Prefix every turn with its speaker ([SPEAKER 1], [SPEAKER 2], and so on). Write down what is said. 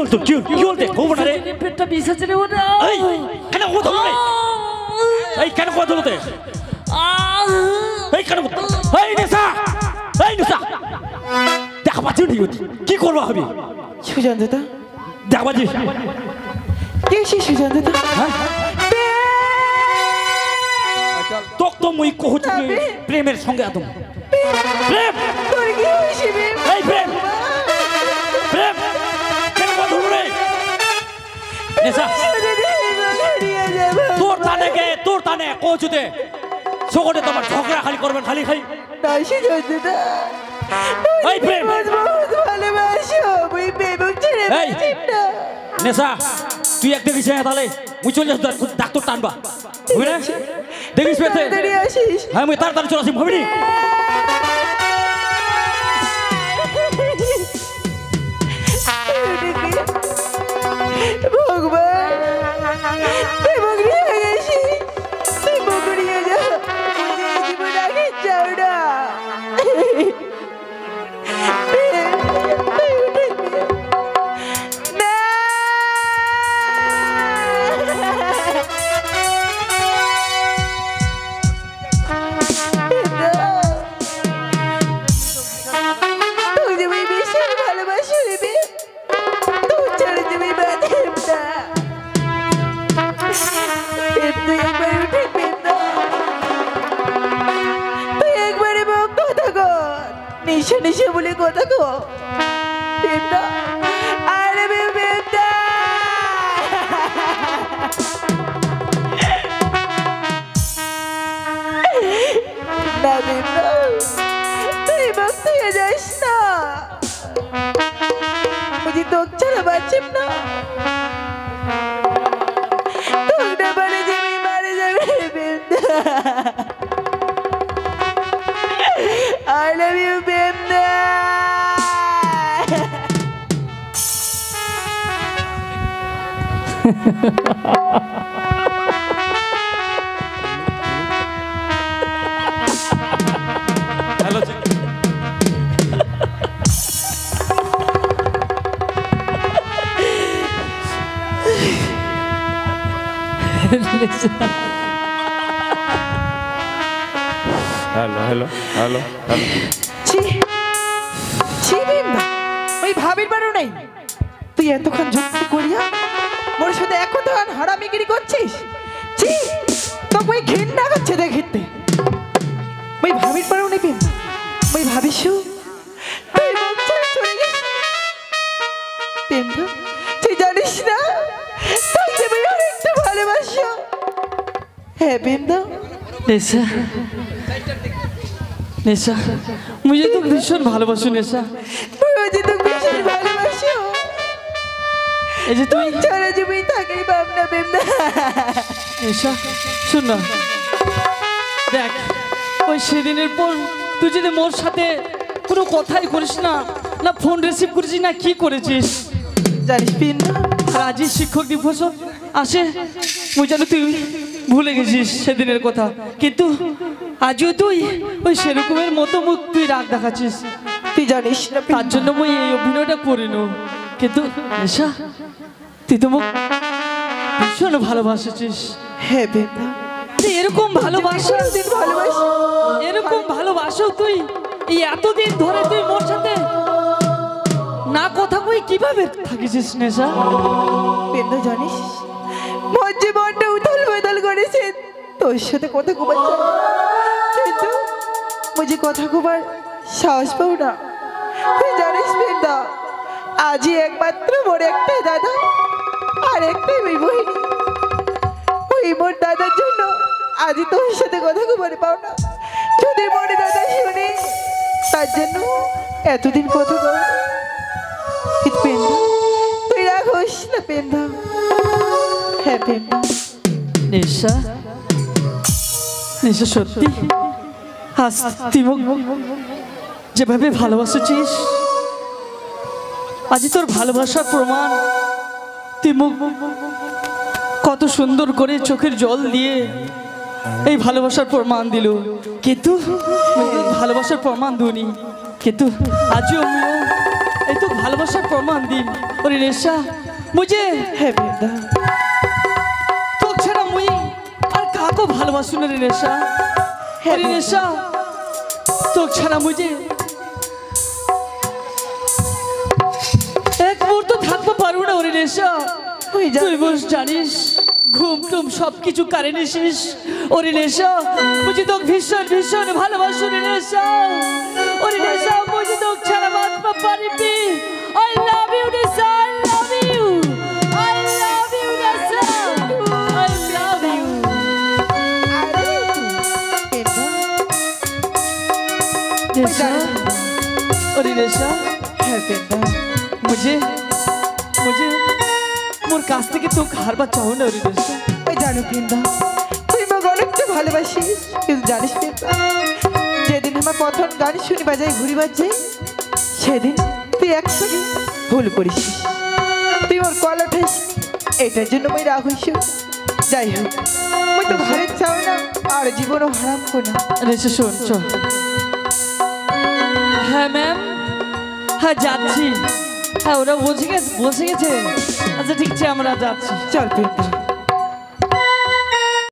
[SPEAKER 1] বলতো কি বলতে খবর না রে
[SPEAKER 2] পেটটা বিষাচ্ছে রে ওটা
[SPEAKER 1] এই কেন কথা বলে এই কেন কথা বলতে এই কেন এই নিশা দেখা পাচ্ছি ঠিক কি করবো আমি
[SPEAKER 3] সুজন দাদা
[SPEAKER 1] দেখা পাচ্ছি
[SPEAKER 3] কে সে সুজন দাদা
[SPEAKER 1] তোক তো মুই কহুছি প্রেমের সঙ্গে আদম প্রেম
[SPEAKER 3] তোর কি হইছে বে
[SPEAKER 1] এই প্রেম প্রেম কেন কথা বলে নিশা তোর টানে কচুতে সকলে তোমার ঝগড়া খালি করবেন খালি খালি
[SPEAKER 3] তাই সুজন দাদা
[SPEAKER 1] এই প্রেম
[SPEAKER 3] ভালোবাসো মুই প্রেম ছেড়ে
[SPEAKER 1] এই নেশা তুই এক দেখিস তাহলে মুই চলে যাস ডাক্তার টানবা বুঝলি না দেখিস পেতে হ্যাঁ মুই তাড়াতাড়ি চলে আসি ভাবিনি
[SPEAKER 3] ভগবান প্রেমক নিয়ে গেছি প্রেমক নিয়ে যা জীবন আগে যাও না নিশা নিশা বলে কথা গো বেদা আরে বেদা না বেদা তুই ভক্তি হয়ে যাস না মুঝে তোক ছাড়া বাঁচিব না তোক না মারে যাবি মারে যাবে বেদা I love you, Bimda.
[SPEAKER 1] Hello. Hello hello hello hello
[SPEAKER 3] ওই ভাবির বারো নেই তুই এতক্ষণ যুক্তি করিয়া মোর সাথে এখন তো হারামিগিরি করছিস ছি তোকে ওই ঘৃণা করছে দেখিতে ওই ভাবির বারো নেই ওই ভাবিসু তুই মুখ ছেড়ে চলে গেছিস তুই জানিস না তোকে আমি অনেকটা ভালোবাসি হ্যাঁ বিন্দু
[SPEAKER 2] নেশা নেশা মুঝে তো ভীষণ ভালোবাসো নেশা
[SPEAKER 3] মুঝে তো ভীষণ ভালোবাসো
[SPEAKER 2] এই যে তুই
[SPEAKER 3] সারা জীবন থাকি ভাবনা বেমনা
[SPEAKER 2] নেশা শোন না দেখ ওই সেদিনের পর তুই যদি মোর সাথে কোনো কথাই করিস না না ফোন রিসিভ করেছিস না কি করেছিস
[SPEAKER 3] জানিস বিন্দু
[SPEAKER 2] আর আজই শিক্ষক দিবস আসে মুই জানো তুই ভুলে গেছিস সেদিনের কথা কিন্তু আজও তুই ওই সেরকমের মতো মুখ তুই রাগ দেখাচ্ছিস
[SPEAKER 3] তুই জানিস না
[SPEAKER 2] তার জন্য মুই এই অভিনয়টা করিনি কিন্তু নেশা তুই তো মুখ ভীষণ ভালোবাসেছিস
[SPEAKER 3] হ্যাঁ বেদা
[SPEAKER 2] তুই এরকম ভালোবাসা এরকম ভালোবাসো তুই এই এতদিন ধরে তুই মোর সাথে না কথা কই কিভাবে থাকিস নেশা
[SPEAKER 3] বেদা জানিস মোর জীবনটা উথাল পাতাল করেছে তোর সাথে কথা কবার কিন্তু মুঝে কথা কবার সাহস পাও না তুই জানিস বেদা আজই একমাত্র মোর একটাই দাদা আর একটাই ওই বহিনী ওই মোর দাদার জন্য আজই তোর সাথে কথা কবার পাও না যদি মোর দাদা শুনে তার জন্য এতদিন কথা কব তুই রাগ হোস না পেন্দা হ্যাঁ পেন্দা
[SPEAKER 2] নেশা নেশা সত্যি আজ তুই যেভাবে ভালোবাসেছিস আজ তোর ভালোবাসার প্রমাণ তুই মুখ কত সুন্দর করে চোখের জল দিয়ে এই ভালোবাসার প্রমাণ দিল কিন্তু ভালোবাসার প্রমাণ দুনি কিন্তু আজও এই তো ভালোবাসার প্রমাণ দিন ওরে নেশা মুঝে
[SPEAKER 3] হ্যাঁ বৃন্দা,
[SPEAKER 2] তো ছাড়া মুই আর কাকো ভালোবাসু না রে নেশা
[SPEAKER 3] হ্যাঁ
[SPEAKER 2] ওরে
[SPEAKER 3] বৃন্দা।
[SPEAKER 2] নেশা তো ছাড়া মুঝে এক মুহূর্ত থাকবো পারবো না ওরে নেশা
[SPEAKER 3] ওই যা-
[SPEAKER 2] তুই বস জানিস ঘুম টুম সব কিছু কারে নিছিস ওরে নেশা মুঝে তো ভীষণ ভীষণ ভালোবাসো রে নেশা ওরে নেশা মুঝে তো ছাড়া বাঁচতে পারিবি আই লাভ ইউ নেশা I love you I love you নেশা আই লাভ ইউ
[SPEAKER 3] আরে বৃন্দা,
[SPEAKER 2] নেশা ওরে নেশা
[SPEAKER 3] হ্যাঁ বৃন্দা,
[SPEAKER 2] मुझे मुझे मोर काछ থেকে তো হারবা চাও না ওরে নেশা
[SPEAKER 3] ওই জানো বৃন্দা, তুই আমাকে অনেকটা ভালোবাসিস, কিন্তু জানিস বৃন্দা, যেদিন আমার প্রথম গান শুনি বাজাই ঘুরি বাজাই, সেদিন তুই একসঙ্গে ভুল করিস, তুই ওর কল উঠাস, এটার জন্য আমি রাগ হইস। যাই হোক, আমি তো ঘরে চাও না আর জীবনও হারাম করো না।
[SPEAKER 2] নেশা শোন চল হ্যাঁ ম্যাম হ্যাঁ যাচ্ছি হ্যাঁ ওরা বসে গেছে আচ্ছা ঠিক আছে আমরা যাচ্ছি
[SPEAKER 3] চল বৃন্দা।